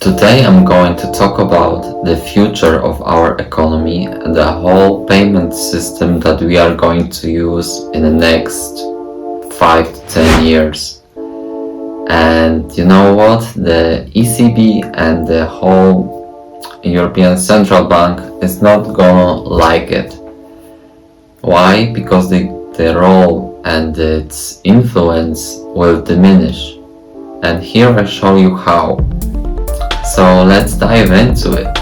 Today I'm going to talk about the future of our economy and the whole payment system that we are going to use in the next 5 to 10 years. And you know what? The ECB and the whole European Central Bank is not gonna like it. Why? Because their role and its influence will diminish. And here I show you how. So let's dive into it.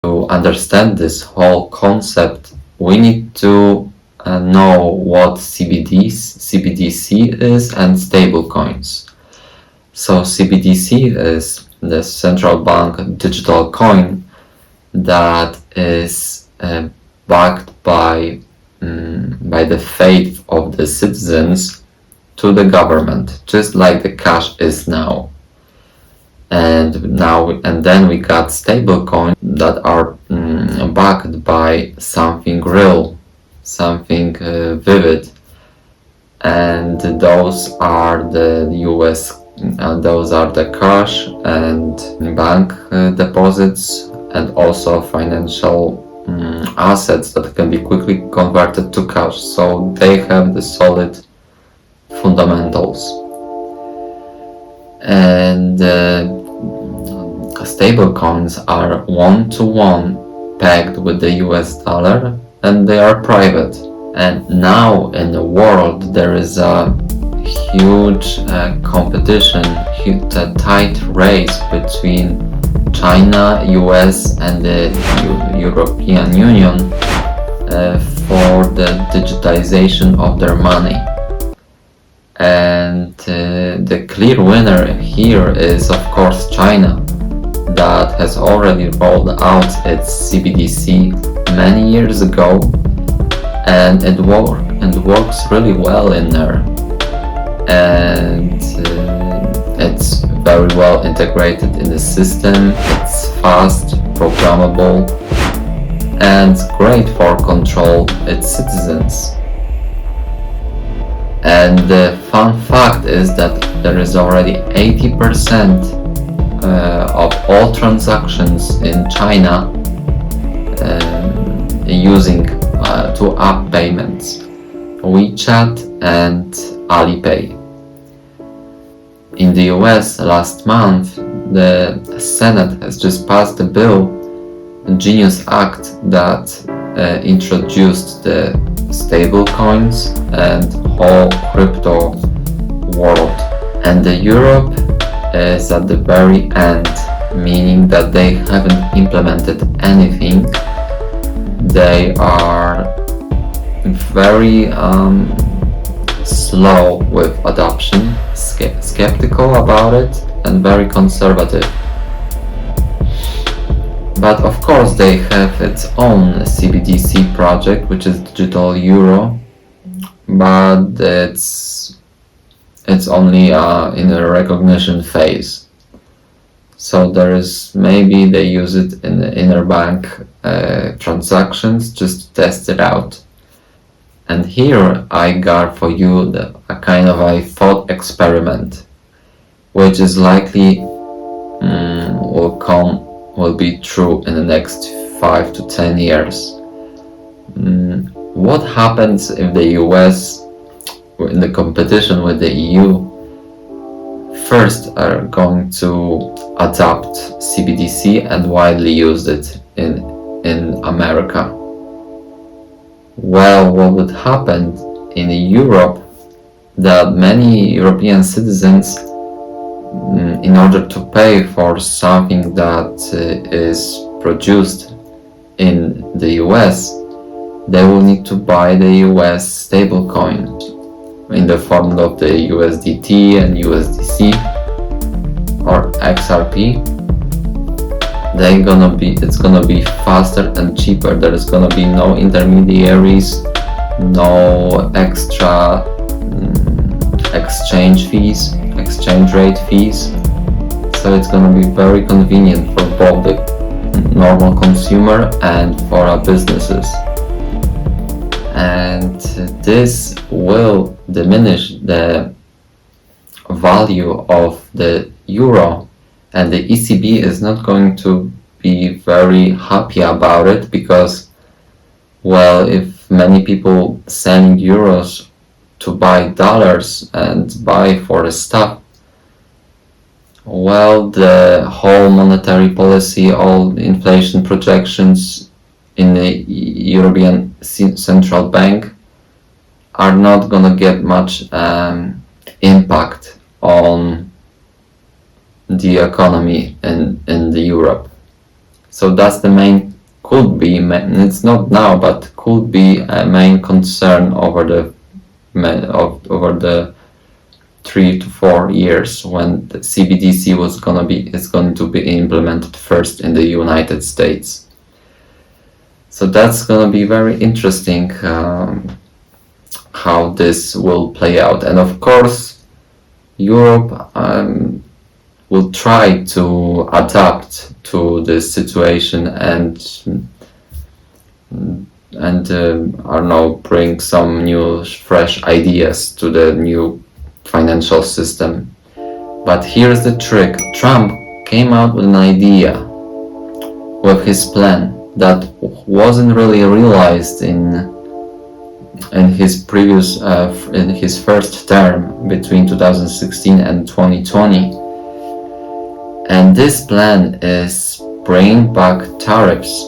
To understand this whole concept, we need to know what CBDC is and stablecoins. So CBDC is the central bank digital coin that is backed by the faith of the citizens to the government, just like the cash is now. And then we got stablecoins that are backed by something real, something vivid, and those are the cash and bank deposits, and also financial assets that can be quickly converted to cash. So they have the solid fundamentals. And stablecoins are one-to-one pegged with the US dollar, and they are private. And now in the world there is a huge competition, a tight race between China, US and the European Union for the digitization of their money. And the clear winner here is of course China, that has already rolled out its CBDC many years ago, and it works really well in there, and it's very well integrated in the system. It's fast, programmable, and great for control its citizens. And the fun fact is that there is already 80% of all transactions in China using two app payments, WeChat and Alipay. In the US last month, the Senate has just passed a bill, a Genius Act, that introduced the stable coins and whole crypto world. And the Europe is at the very end, meaning that they haven't implemented anything. They are very slow with adoption, skeptical about it, and very conservative. But of course they have its own CBDC project, which is digital euro, but it's only in a recognition phase. So there is, maybe they use it in the interbank transactions just to test it out. And here I got for you a kind of a thought experiment, which is likely will be true in the next 5 to 10 years. What happens if the US, in the competition with the EU, first are going to adopt CBDC and widely use it in America? Well, what would happen in Europe, that many European citizens, in order to pay for something that is produced in the US, they will need to buy the US stablecoin in the form of the USDT and USDC or XRP. It's gonna be faster and cheaper. There is gonna be no intermediaries, no extra exchange rate fees. So it's gonna be very convenient for both the normal consumer and for our businesses. And this will diminish the value of the euro, and the ECB is not going to be very happy about it because, well, if many people send euros to buy dollars and buy for the stuff, well, the whole monetary policy, all inflation projections in the European Central Bank are not gonna get much impact on the economy in the Europe. So that's the main, could be, it's not now, but could be a main concern over the 3 to 4 years when the CBDC is going to be implemented first in the United States. So that's going to be very interesting how this will play out. And of course, Europe will try to adapt to this situation and I don't know, bring some new fresh ideas to the new financial system. But here's the trick. Trump came out with an idea, with his plan, that wasn't really realized in his previous in his first term between 2016 and 2020. And this plan is bringing back tariffs.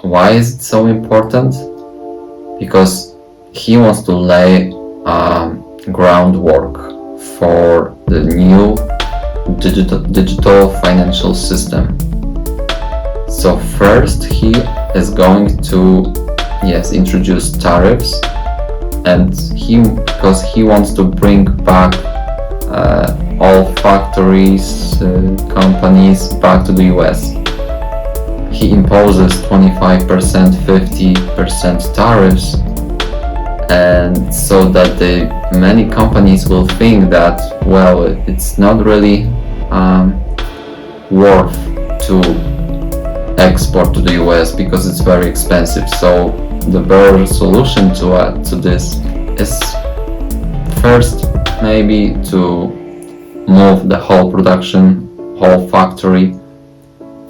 Why is it so important? Because he wants to lay groundwork for the new digital financial system. So first he is going to introduce tariffs, and because he wants to bring back all factories, companies back to the US. He imposes 25%, 50% tariffs, and so that many companies will think that, well, it's not really worth to export to the US because it's very expensive. So the better solution to this is first maybe to move the whole production, whole factory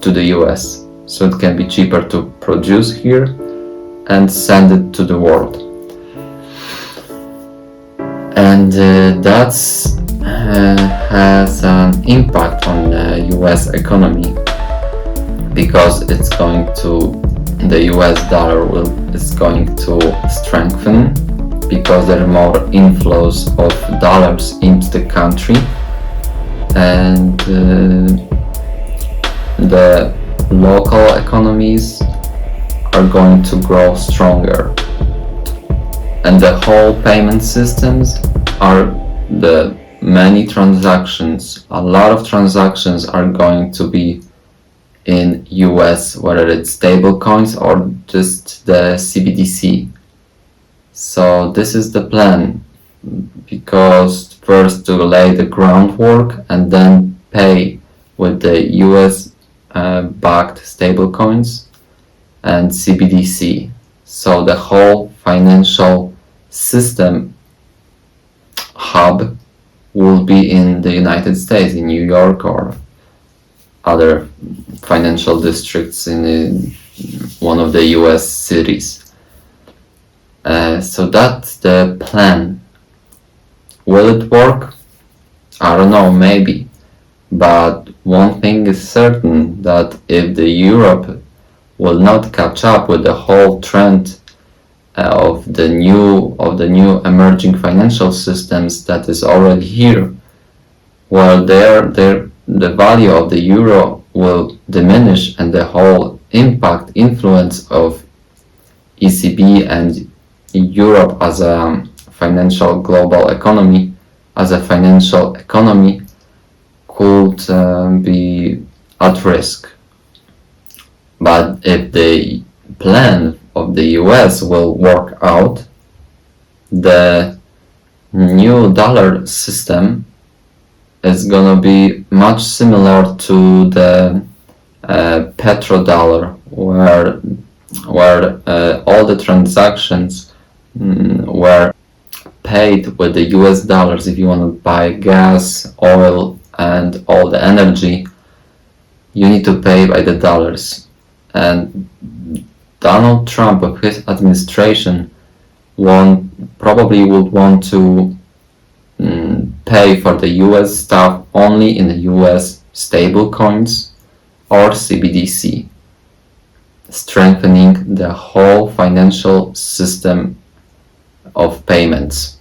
to the US, so it can be cheaper to produce here and send it to the world. And that has an impact on the US economy, because the US dollar is going to strengthen, because there are more inflows of dollars into the country, and the local economies are going to grow stronger, and the whole payment systems are a lot of transactions are going to be in US, whether it's stable coins or just the CBDC. So this is the plan, because first to lay the groundwork and then pay with the US backed stable coins and CBDC. So the whole financial system hub will be in the United States, in New York or other financial districts in one of the US cities. So that's the plan. Will it work? I don't know, maybe. But one thing is certain, that if the Europe will not catch up with the whole trend of the new emerging financial systems that is already here, well, the value of the euro will diminish, and the whole influence of ECB and Europe as a financial global economy, as a financial economy, could be at risk. But if the plan of the US will work out, the new dollar system is gonna be much similar to the petrodollar, where all the transactions were paid with the US dollars. If you want to buy gas, oil, and all the energy, you need to pay by the dollars. And Donald Trump with his administration probably would want to pay for the US stuff only in the US stable coins or CBDC, strengthening the whole financial system of payments.